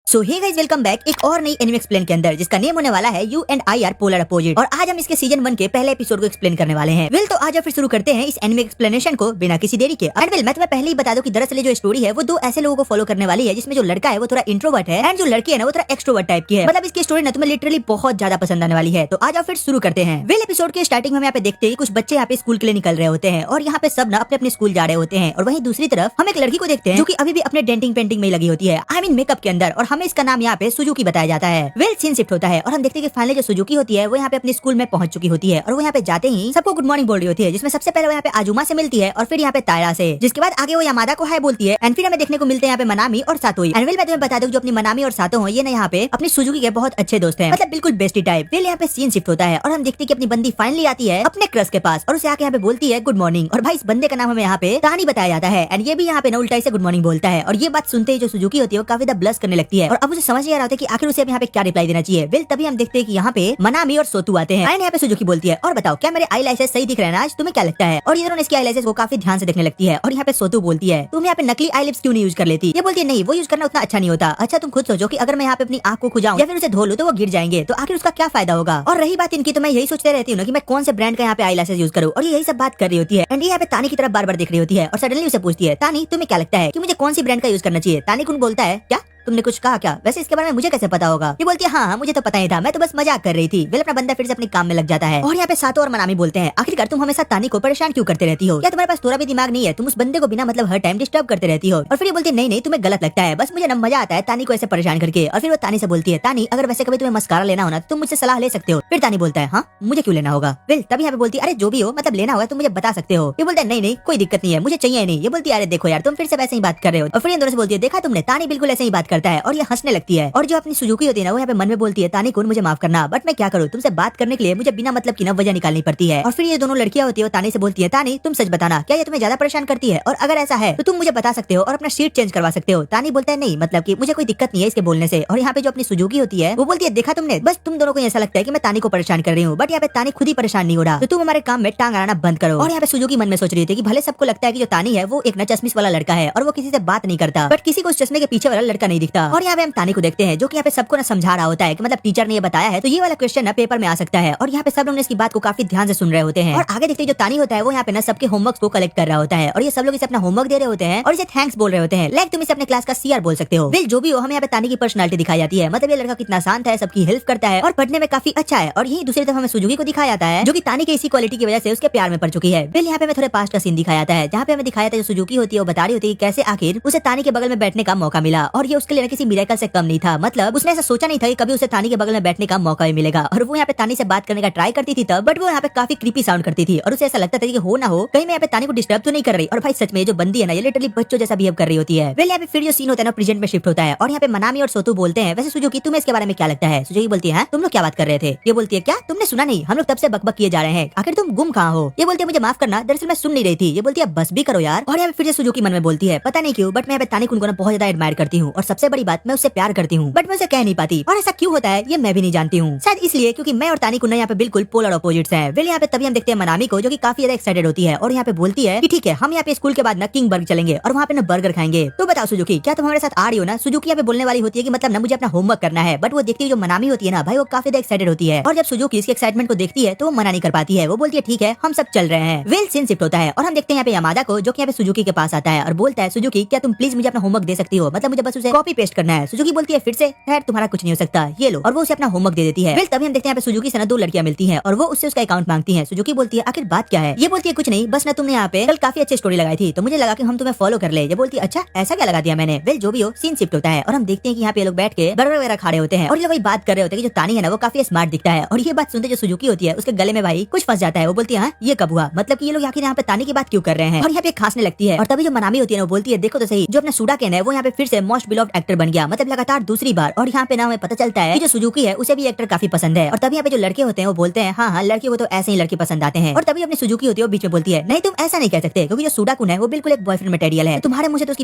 सो hey guys, welcome back एक और नई एनिमे एक्सप्लेन के अंदर, जिसका नेम होने वाला है you and I R polar opposite. और आज हम इसके सीजन 1 के पहले एपिसोड को एक्सप्लेन करने वाले हैं। वेल तो आज फिर शुरू करते हैं इस एनिमे एक्सप्लेनेशन को बिना किसी देरी के। एंड वेल मैं तुम्हें पहले ही बता दूं कि दरअसल जो स्टोरी है वो दो ऐसे लोगों को फॉलो करने वाली है, जिसमें जो लड़का है वो थोड़ा इंट्रोवर्ट है एंड जो लड़की है ना वो थोड़ा एक्सट्रोवर्ट टाइप की है। मतलब इसकी स्टोरी ना तुम्हें लिटरली बहुत ज्यादा पसंद आने वाली है। तो आज फिर शुरू करते हैं। वेल एपिसोड के स्टार्टिंग में हम यहाँ पे देखते हैं कुछ बच्चे यहाँ पे स्कूल के लिए निकल रहे होते हैं और यहाँ पे सब ना अपने अपने स्कूल जा रहे होते हैं। और वहीं दूसरी तरफ हम एक लड़की को देखते हैं जो कि अभी भी अपने डेंटिंग पेंटिंग में लगी होती है, आई मीन मेकअप के अंदर। और हमें इसका नाम यहाँ पे सुजुकी बताया जाता है। वेल सीन शिफ्ट होता है और हम देखते हैं कि फाइनली जो सुजुकी होती है वो यहाँ पे अपने स्कूल में पहुंच चुकी होती है। और वो यहाँ पे जाते ही सबको गुड मॉर्निंग बोल रही होती है, जिसमें सबसे पहले वो यहाँ पे आजुमा से मिलती है और फिर यहाँ पे तायरा से, जिसके बाद आगे वो यामादा को हाय बोलती है। एंड फिर हमें देखने को मिलते हैं यहाँ पे मनामी और सातोई। एंड वेल मैं तुम्हें बता दूं जो अपनी मनामी और सातो हैं ये ना यहाँ पे अपनी सुजुकी के बहुत अच्छे दोस्त हैं, मतलब बिल्कुल बेस्टी टाइप। वेल यहाँ पे सीन शिफ्ट होता है और हम देखते हैं कि अपनी बंदी फाइनली आती है अपने क्रश के पास और उसे आके यहाँ पे बोलती है गुड मॉर्निंग। और भाई इस बंदे का नाम हमें यहाँ पे तानी बताया जाता है एंड ये भी यहाँ पे ना उल्टा से गुड मॉर्निंग बोलता है। और ये बात सुनते ही जो सुजुकी होती है वो काफी ज्यादा ब्लश करने लगती है और अब उसे समझ नहीं आ रहा होता कि आखिर उसे यहाँ पे क्या रिप्लाई देना चाहिए। वेल तभी हम देखते हैं कि यहाँ पे मनामी और सोतू आते हैं एंड यहाँ पे सुजुकी बोलती है और बताओ क्या मेरे आई लाइसेंस सही दिख रहे हैं ना आज, तुम्हें क्या लगता है? और ये दोनों इसकी आई लाइसेंस को काफी ध्यान से देखने लगती है। और यहाँ पे सोतू बोलती है तुम यहाँ पे नकली आई लिप्स क्यों नहीं यूज कर लेती? ये बोलती है नहीं वो यूज करना उतना अच्छा नहीं होता। अच्छा तुम खुद सोचो कि अगर मैं यहाँ पे अपनी आंख को खुजाऊं या फिर उसे धो लूं तो वो गिर जाएंगे, तो आखिर उसका क्या फायदा होगा? और रही बात इनकी, तो मैं यही सोचते रहती हूँ कि मैं कौन से ब्रांड का यहाँ पे आई लाइसेंस यूज करूँ। और यही सब बात कर रही होती है एंड ये यहाँ पे तानी की तरफ बार बार देख रही होती है और सडनली उसे पूछती है तानी तुम्हें क्या लगता है कि मुझे कौन सी ब्रांड का यूज करना चाहिए? तानी कुन बोलता है क्या तुमने कुछ कहा क्या? वैसे इसके बारे में मुझे कैसे पता होगा? ये बोलती है हाँ मुझे तो पता ही था, मैं तो बस मजाक कर रही थी। वेल अपना बंदा फिर से अपने काम में लग जाता है। और यहाँ पे सातो और मनामी बोलते हैं आखिरकार तुम हमेशा तानी को परेशान क्यों करते रहती हो? क्या तुम्हारे पास थोड़ा भी दिमाग नहीं है? तुम उस बंदे को बिना मतलब हर टाइम डिस्टर्ब करते रहती हो। और फिर ये बोलती है नहीं नहीं तुम्हें गलत लगता है, बस मुझे ना मजा आता है तानी को ऐसे परेशान करके। और फिर वो तानी से बोलती है तानी अगर वैसे कभी तुम्हें मस्कारा लेना हो ना तो तुम मुझसे सलाह ले सकते हो। फिर तानी बोलता है हाँ मुझे क्यों लेना होगा? वेल तभी यहाँ पे बोलती है अरे जो भी हो मतलब लेना होगा तुम मुझे बता सकते हो। ये बोलता है नहीं नहीं कोई दिक्कत नहीं है मुझे चाहिए नहीं। ये बोलती है अरे देखो यार तुम फिर से वैसे ही बात कर रहे हो। और फिर ये दोनों से बोलती है देखा तुमने तानी बिल्कुल ऐसे ही बात करता है और ये हंसने लगती है। और जो अपनी सुजुकी होती है ना वो यहाँ पे मन में बोलती है तानी कुन मुझे माफ करना, बट मैं क्या करूँ तुमसे बात करने के लिए मुझे बिना मतलब की ना वजह निकालनी पड़ती है। और फिर ये दोनों लड़कियां होती है तानी से बोलती है तानी तुम सच बताना क्या ये तुम्हें ज्यादा परेशान करती है और अगर ऐसा है तो तुम मुझे बता सकते हो और अपना सीट चेंज करवा सकते हो। तानी बोलता है नहीं मतलब कि मुझे कोई दिक्कत नहीं है इसके बोलने से। और यहाँ पे जो अपनी सुजुकी होती है वो बोलती है देखा तुमने बस तुम दोनों को ऐसा लगता है कि मैं तानी को परेशान कर रही हूँ, बट यहाँ पे तानी खुद ही परेशान नहीं हो रहा, तो तुम हमारे काम में टांग अड़ाना बंद करो। और यहाँ पे सुजुकी मन में सोच रही थी कि भले सबको लगता है कि जो तानी है वो एक ना चश्मिश वाला लड़का है और वो किसी से बात नहीं करता, बट किसी को उस चश्मे के पीछे वाला लड़का नहीं दिखता। और यहाँ पे हम तानी को देखते हैं जो कि यहाँ पे सबको ना समझा रहा होता है कि मतलब टीचर ने ये बताया है तो ये वाला क्वेश्चन ना पेपर में आ सकता है। और यहाँ पे सब लोग इसकी बात को काफी ध्यान से सुन रहे होते हैं। और आगे देखते जो तानी होता है वो यहाँ पे ना सबके होमवर्क को कलेक्ट कर रहा होता है और ये सब लोग इसे अपना होमवर्क दे रहे होते हैं और इसे थैंक्स बोल रहे होते हैं, लाइक तुम इसे अपने क्लास का सीआर बोल सकते हो। वेल जो भी हो हमें यहाँ पे तानी की पर्सनालिटी दिखाई जाती है, मतलब ये लड़का कितना शांत है, सबकी हेल्प करता है और पढ़ने में काफी अच्छा है। और यही दूसरी तरफ हमें सुजुकी को दिखाया जाता है जो कि तानी के इसी क्वालिटी की वजह से उसके प्यार में पड़ चुकी है। वेल यहाँ पे हमें थोड़े पास्ट का सीन दिखाया जाता है जहाँ पे हमें दिखाया था जो सुजुकी होती है वो बता रही होती है कैसे आखिर उसे तानी के बगल में बैठने का मौका मिला और ये उसके लिए किसी मिरेकल से कम नहीं था। मतलब उसने ऐसा सोचा नहीं था कि कभी उसे तानी के बगल में बैठने का मौका भी मिलेगा। और वो यहाँ पे तानी से बात करने का ट्राई करती थी तब, बट वो यहाँ पे काफी क्रीपी साउंड करती थी और उसे ऐसा लगता था कि हो ना हो कहीं मैं यहाँ पे तानी को डिस्टर्ब तो नहीं कर रही। और भाई सच में जो बंदी है ना ये लिटरली बच्चों जैसा बिहेव कर रही होती है। वेल यहाँ पे फिर जो सीन होता है ना प्रेजेंट में शिफ्ट होता है और यहाँ पे मनामी और सोतू बोलते हैं वैसे सुजुकी तुम्हें इसके बारे में क्या लगता है? सुजुकी बोलती है तुम लोग क्या बात कर रहे थे? ये बोलती है क्या तुमने सुना नहीं? हम लोग तब से बकबक किए जा रहे हैं, आखिर तुम गुम कहाँ हो? ये बोलती है मुझे माफ करना दरअसल मैं सुन नहीं रही थी। ये बोलती है बस भी करो यार। और यहाँ पे फिर से सुजुकी मन में बोलती है पता नहीं क्यों बट मैं यहाँ पे तानी कुन को ना बहुत ज्यादा एडमायर करती हूँ और सबसे बड़ी बात मैं उससे प्यार करती हूँ, बट मैं उसे कह नहीं पाती। और ऐसा क्यों होता है ये मैं भी नहीं जानती हूँ, शायद इसलिए क्योंकि मैं और तानी कुन यहाँ पे बिल्कुल पोलर अपोजिट्स हैं। वेल यहाँ पे तभी हम देखते हैं मनामी को जो कि काफी ज्यादा एक्साइटेड होती है और यहाँ पे बोलती है कि ठीक है हम यहाँ पे स्कूल के बाद ना किंग बर्ग चलेंगे और वहाँ पे ना बर्गर खाएंगे। तो बताओ सुजुकी क्या तुम हमारे साथ आ रही हो ना? सुजुकी यहाँ पे बोलने वाली होती है कि मतलब ना मुझे अपना होमवर्क करना है, बट वो देखती है जो मनामी होती है ना भाई वो काफी ज्यादा एक्साइटेड होती है और जब सुजुकी इसके एक्साइटमेंट को देखती है तो वो मना नहीं कर पाती है। वो बोलती है ठीक है हम सब चल रहे हैं। वेल सीन शिफ्ट होता है और हम देखते हैं यहाँ पे यामादा को जो कि यहाँ पे सुजुकी के पास आता है और बोलता है सुजुकी क्या तुम प्लीज मुझे अपना होमवर्क दे सकती हो? मतलब मुझे बस उसे कॉपी पेस्ट करना है। सुजुकी बोलती है फिर से खैर तुम्हारा कुछ नहीं हो सकता, ये लो। और वो उसे अपना होमवर्क दे देती है। वेल तभी हम देखते हैं यहाँ पे सुजुकी से ना दो लड़कियां मिलती हैं और वो उससे उसका अकाउंट मांगती हैं। सुजुकी बोलती है आखिर बात क्या है? ये बोलती है कुछ नहीं बस ना तुमने यहाँ पे कल काफी अच्छी स्टोरी लगाई थी तो मुझे लगा कि हम तुम्हें फॉलो कर ले। ये बोलती है अच्छा ऐसा क्या लगा दिया मैंने? वेल जो भी हो सीन शिफ्ट होता है और हम देखते हैं कि यहाँ पे लोग बैठ के बर्गर वगैरह खा रहे होते हैं और ये लोग बात कर रहे होते हैं कि जो तानी है ना वो काफी स्मार्ट दिखता है। और ये बात सुनते जो सुजुकी होती है उसके गले में भाई कुछ फंस जाता है। वो बोलती है हाँ ये कब हुआ? मतलब कि ये लोग आखिर यहाँ पे तानी की बात क्यों कर रहे हैं? और यहाँ पे खांसने लगती है और तभी जो मनामी होती है वो बोलती है देखो तो सही जो अपना सुडाकेन है वो यहाँ पे फिर से मोस्ट बिलोव्ड एक्टर बन गया, मतलब लगातार दूसरी बार। और यहाँ पे ना हमें पता चलता है कि जो सुजुकी है उसे भी एक्टर काफी पसंद है। और तभी यहाँ पे जो लड़के होते हैं वो बोलते हैं हाँ हाँ लड़के को तो ऐसे ही लड़के पसंद आते हैं। और तभी अपनी सुजुकी होती है वो बीच में बोलती है नहीं तुम ऐसा नहीं कह सकते क्योंकि जो सुडाकुन है वो बिल्कुल एक बॉयफ्रेंड मटेरियल है, तुम्हारे मुझे तो उसकी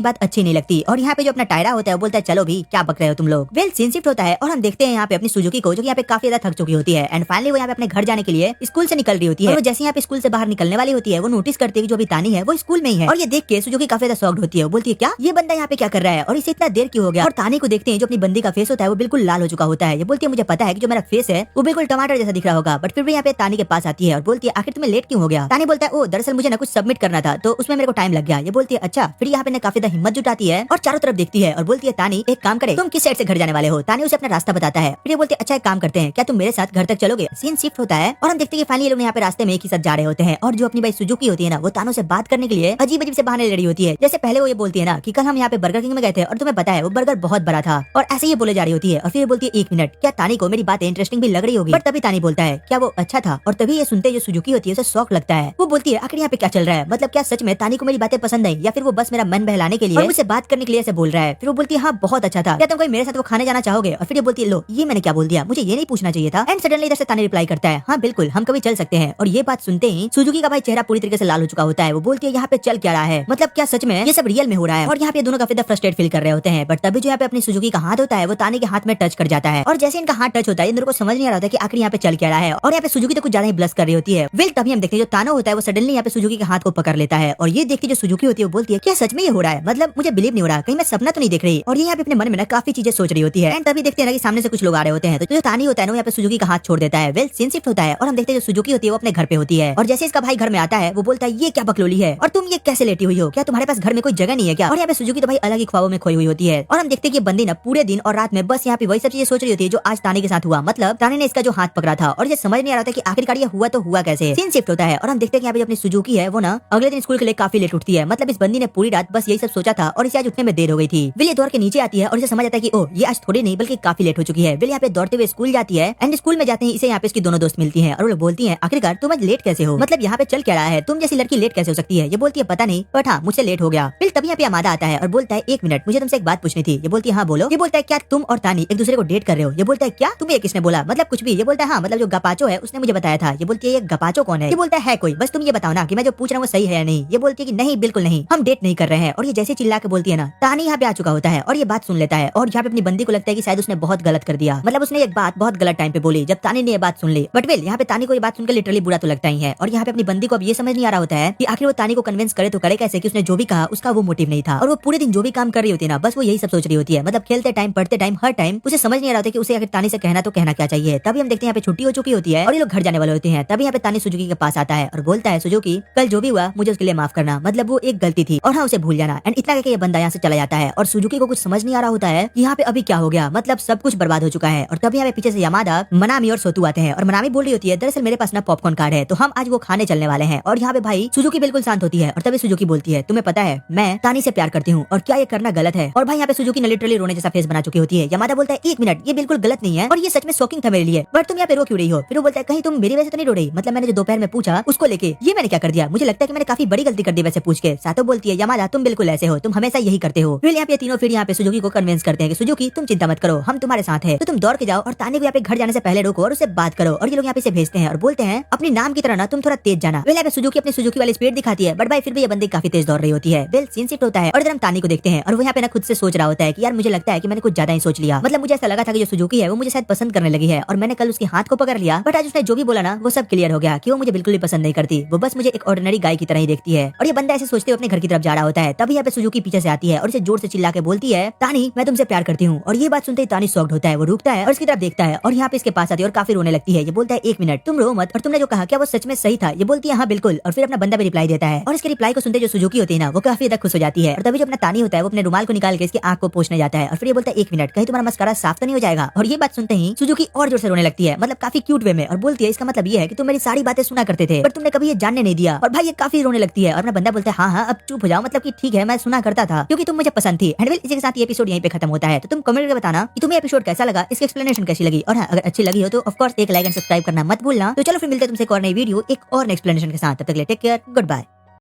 बात अच्छी नहीं लगती। और यहाँ पे जो अपना टायरा होता है वो बोलता है चलो भी क्या बक रहे हो तुम लोग। वेल सीन शिफ्ट होता है और हम देखते हैं यहाँ पे अपनी सुजुकी को जो कि यहाँ पे काफी ज्यादा थक चुकी होती है एंड फाइनली वो यहाँ पे अपने घर जाने के लिए स्कूल से निकल रही होती है। और वो जैसे यहाँ पे स्कूल से बाहर निकलने वाली होती है वो नोटिस करती है कि जो भी तानी है वो स्कूल में ही है और ये देख के सुजुकी काफी ज्यादा शॉक्ड होती है। वो बोलती है क्या ये बंदा यहाँ पे क्या कर रहा है और इसे इतना देर क्यों हो गया। और तानी को देखते हैं जो अपनी बंदी का फेस होता है वो बिल्कुल लाल हो चुका होता है। ये बोलती है मुझे पता है कि जो मेरा फेस है वो बिल्कुल टमाटर जैसा दिख रहा होगा, बट फिर भी यहाँ पे तानी के पास आती है और बोलती है आखिर तुम्हें लेट क्यों हो गया। तानी बोलता है ओ दरअसल मुझे ना कुछ सबमिट करना था तो उसमें मेरे को टाइम लग गया। ये बोलती है अच्छा। फिर यहाँ पे काफी हिम्मत जुटाती है और चारों तरफ देखती है और बोलती है तानी एक काम करे, तुम किस साइड से घर जाने वाले हो। तानी उसे अपना रास्ता बताता है। फिर ये बोलती है अच्छा एक काम करते हैं, क्या तुम मेरे साथ घर तक चलोगे। सीन शिफ्ट होता है और हम देखते हैं फाइनली लोग यहाँ पे रास्ते में एक ही साथ जा रहे होते हैं और जो अपनी भाई सुजुकी होती है ना वो तानो से बात करने के लिए अजीब अजीब से बहाने ले रही होती है। जैसे पहले वो ये बोलती है ना कि कल हम यहाँ पे बर्गर किंग में गए थे और तुम्हें पता है वो बर्गर बहुत बड़ा था, और ऐसे ही बोले जा रही होती है। और फिर बोलती है एक मिनट, क्या तानी को मेरी बातें इंटरेस्टिंग भी लग रही होगी। बट तभी तानी बोलता है क्या वो अच्छा था। और तभी ये सुनते जो सुजुकी होती है उसे शौक लगता है। वो बोलती है आखिर यहाँ पे क्या चल रहा है, मतलब क्या सच में तानी को मेरी बातें पसंद आई या फिर वो बस मेरा मन बहलाने के लिए और मुझसे बात करने के लिए ऐसे बोल रहा है। फिर वो बोलती है हाँ बहुत अच्छा था, क्या तुम कोई मेरे साथ वो खाने जाना चाहोगे। और फिर ये बोलती है लो ये मैंने क्या बोल दिया, मुझे ये नहीं पूछना चाहिए था। एंड सडनली इधर से तानी रिप्लाई करता है हाँ बिल्कुल हम कभी चल सकते हैं। और ये बात सुनते ही सुजुकी का भाई चेहरा पूरी तरीके से लाल हो चुका होता है। वो बोलती है यहाँ पे चल क्या रहा है, मतलब क्या सच में ये सब रियल में हो रहा है। और यहाँ पे दोनों काफी फ्रस्ट्रेट फील कर रहे होते हैं। बट तभी जो यहाँ पे अपनी सुजुकी का हाथ होता है वो तानी के हाथ में टच कर जाता है। और जैसे इनका हाथ टच होता है इन दोनों को समझ नहीं आ रहा होता कि आखिर यहाँ पे चल क्या रहा है। और यहाँ पे सुजुकी तो कुछ ज्यादा ही ब्लश कर रही होती है। वेल तभी हम देखते हैं जो तानो होता है वो सडनली यहाँ पे सुजुकी के हाथ को पकड़ लेता है। और ये देखती जो सुजुकी होती है वो बोलती है क्या सच में ये हो रहा है, मतलब मुझे बिलीव नहीं हो रहा, कहीं मैं सपना तो नहीं देख रही। और ये यहाँ पे अपने मन में ना काफी चीजें सोच रही होती है। एंड तभी देखते हैं कि सामने से कुछ लोग आ रहे होते हैं। तो जो तानी होता है ना यहाँ पे सुजुकी का हाथ छोड़ देता है। वेल सीन शिफ्ट होता है और हम देखते हैं जो सुजुकी होती है वो अपने घर पे होती है। और जैसे इसका भाई घर में आता है वो बोलता है ये क्या बकलोली है और तुम ये कैसे लेटी हुई हो, क्या तुम्हारे पास घर में कोई जगह नहीं है क्या। और यहाँ पे सुजुकी तो भाई अलग ही ख्वाबों में खोई हुई होती है। और हम देखते हैं कि बंदी ना पूरे दिन और रात में बस यहाँ पे वही सब चीजें सोच रही होती है जो आज तानी के साथ हुआ। मतलब तानी ने इसका जो हाथ पकड़ा था और ये समझ नहीं आ रहा था कि आखिरकार ये हुआ तो हुआ कैसे। सीन शिफ्ट होता है और हम देखते हैं कि यहाँ पे अपनी सुजुकी है वो ना अगले दिन स्कूल के लिए काफी लेट उठती है। मतलब इस बंदी ने पूरी रात बस यही सब सोचा था और इसे आज उठने में देर हो गई थी। विल ये दौड़ के नीचे आती है और इसे समझ आता है कि ओ ये आज थोड़ी नहीं बल्कि काफी लेट हो चुकी है। विल यहाँ पे दौड़ते हुए स्कूल जाती है एंड स्कूल में जाते ही इसे यहाँ पे इसकी दोनों दोस्त मिलती हैं और वो बोलती हैं आखिरकार तुम आज लेट कैसे हो, मतलब यहाँ पे चल क्या रहा है, तुम जैसी लड़की लेट कैसे हो सकती है। ये बोलती है पता नहीं बट हाँ मुझसे लेट हो गया। फिर तभी यहाँ पे अमादा आता है और बोलता है एक मिनट मुझे तुमसे एक बात पूछनी थी। ये बोलती है हाँ बोलो। ये बोलता है क्या तुम और तानी एक दूसरे को डेट कर रहे हो। ये बोलता है क्या तुम्हें किसने बोला, मतलब कुछ भी। ये बोलता है हाँ मतलब जो गपाचो है उसने मुझे बताया था। ये बोलती है ये गपाचो कौन है। ये बोलता है कोई, बस तुम ये बताओ ना कि मैं जो पूछ रहा हूँ वो सही है या नहीं। ये बोलती है कि नहीं बिल्कुल नहीं हम डेट नहीं कर रहे हैं। और ये जैसे चिल्ला के बोलती है ना तानी यहाँ पे आ चुका होता है और ये बात सुन लेता है। और यहाँ पे अपनी बंदी को लगता है कि शायद उसने बहुत गलत कर दिया, मतलब उसने एक बात बहुत गलत टाइम पे बोली जब तानी ने ये बात सुन ली। बट वेल यहाँ पे तानी को ये बात सुनकर लिटरली बुरा तो लगता ही है। और यहाँ पे अपनी बंदी को अब ये समझ नहीं आ रहा होता है कि आखिर वो तानी को कन्विंस करे तो करे कैसे कि उसने जो भी कहा उसका वो मोटिव नहीं था। और वो पूरे दिन जो भी काम कर रही होती है ना बस वो यही सब सोच रही होती है, मतलब खेलते टाइम पढ़ते टाइम हर टाइम उसे समझ नहीं आ रहा होता कि उसे आखिर तानी से कहना तो कहना क्या चाहिए। तभी हम देखते हैं यहाँ पे छुट्टी हो चुकी होती है और ये लोग घर जाने वाले होते हैं। तभी यहाँ पे तानी सुजुकी के पास आता है और बोलता है सुजुकी कल जो भी हुआ मुझे उसके लिए माफ करना, मतलब वो एक गलती थी और हाँ उसे भूल जाना। एंड इतना कहकर ये बंदा यहाँ से चला जाता है और सुजुकी को कुछ समझ नहीं आ रहा होता है कि यहाँ पे अभी क्या हो गया, मतलब सब कुछ बर्बाद हो चुका है। और तभी यहाँ पे पीछे से यामादा, मनामी और सोतू आते हैं और मनामी बोल रही होती है दरअसल मेरे पास ना पॉपकॉर्न कार्ड है तो हम आज वो खाने चलने वाले हैं। और यहाँ पे भाई सुजुकी बिल्कुल शांत होती है और तभी सुजुकी बोलती है तुम्हें पता है मैं तानी से प्यार करती हूँ और क्या ये करना गलत है। और भाई यहाँ पे सुजुकी ने लिटरली रोने जैसा फेस बना चुकी होती है। यामादा बोलता है एक मिनट ये बिल्कुल गलत नहीं है और ये सच में शॉकिंग था मेरे लिए, बट तुम यहाँ पे रो क्यों रही हो। फिर वो बोलता है कहीं तुम मेरी वजह से तो नहीं रो रही, मतलब मैंने जो दोपहर में पूछा उसको लेके ये मैंने क्या कर दिया, मुझे लगता है कि मैंने काफी बड़ी गलती कर दी वैसे पूछ के। सातो बोलती है यामादा तुम बिल्कुल ऐसे हो, तुम हमेशा यही करते हो। फिर यहाँ पे तीनों फिर यहाँ पे सुजुकी को कन्विंस करते हैं कि सुजुकी तुम चिंता मत करो हम तुम्हारे साथ हैं, तो तुम दौड़ के जाओ और तानी को यहाँ पे घर जाने से पहले रोको और उससे बात करो। और ये लोग यहाँ पे इसे भेजते हैं और बोलते हैं अपने नाम की तरह ना तुम थोड़ा तेज जाना। वेल यहाँ पे सुजुकी अपनी सुजुकी वाली स्पीड दिखाती है बट भाई फिर भी ये बंदी काफी तेज दौड़ रही होती है। वेल सीन शिफ्ट होता है और इधर हम तानी को देखते हैं और वो यहाँ पे ना खुद से सोच रहा होता है कि यार मुझे लगता है कि मैंने कुछ ज्यादा ही सोच लिया, मतलब मुझे ऐसा लगा था कि जो सुजुकी है वो मुझे शायद पसंद करने लगी है और मैंने कल उसके हाथ को पकड़ लिया, बट आज उसने जो भी बोला ना वो सब क्लियर हो गया कि वो मुझे बिल्कुल भी पसंद नहीं करती, वो बस मुझे एक ऑर्डिनरी गाय की तरह ही देखती है। और ये बंदा ऐसे सोचते हुए अपने घर की तरफ जा रहा होता है। तभी यहाँ पे सुजुकी पीछे से आती है और इसे जोर से चिल्ला के बोलती है तानी मैं तुमसे प्यार करती हूँ। और ये बात सुनते ही तानी शॉक्ड होता है, वो रुकता है और इसकी तरफ देखता है और यहाँ पे इसके पास आती है और काफी रोने लगती है। ये बोलता है एक मिनट तुम रो मत और तुमने जो कहा क्या वो सच में सही था। ये बोलती है हाँ बिल्कुल। और फिर अपना बंदा भी रिप्लाई देता है और इसके रिप्लाई को सुनते जो सुजुकी होती है ना वो काफी ज्यादा खुश हो जाती है। और तभी जो अपना तानी होता है वो अपने रुमाल को निकाल के इसकी आंख को पोंछने जाता है और फिर ये बोलता है एक मिनट कहीं तुम्हारा मस्कारा साफ तो नहीं हो जाएगा। और ये बात सुनते ही सुजुकी और जोर से रोने लगती है, मतलब काफी क्यूट वे में, और बोलती है इसका मतलब ये है कि तुम मेरी सारी बातें सुना करते थे पर तुमने कभी ये जानने नहीं दिया। और भाई ये काफी रोने लगती है और अपना बंदा बोलता है हाँ हाँ अब चुप हो जाओ, मतलब कि ठीक है मैं सुना करता था क्योंकि तुम मुझे पसंद थी। एंड वेल इसी के साथ ये एपिसोड यहीं पे खत्म होता है। तो तुम कमेंट करके बताना कि तुम्हें एपिसोड कैसा लगा, इसकी एक्सप्लेनेशन कैसी लगी, और हाँ अगर अच्छी लगी हो तो ऑफ कोर्स एक लाइक एंड सब्सक्राइब करना मत भूलना। तो चलो फिर मिलते हैं तुमसे एक और नई वीडियो एक और एक्सप्लेनेशन के साथ, तब तक के लिए टेक केयर, गुड बाय।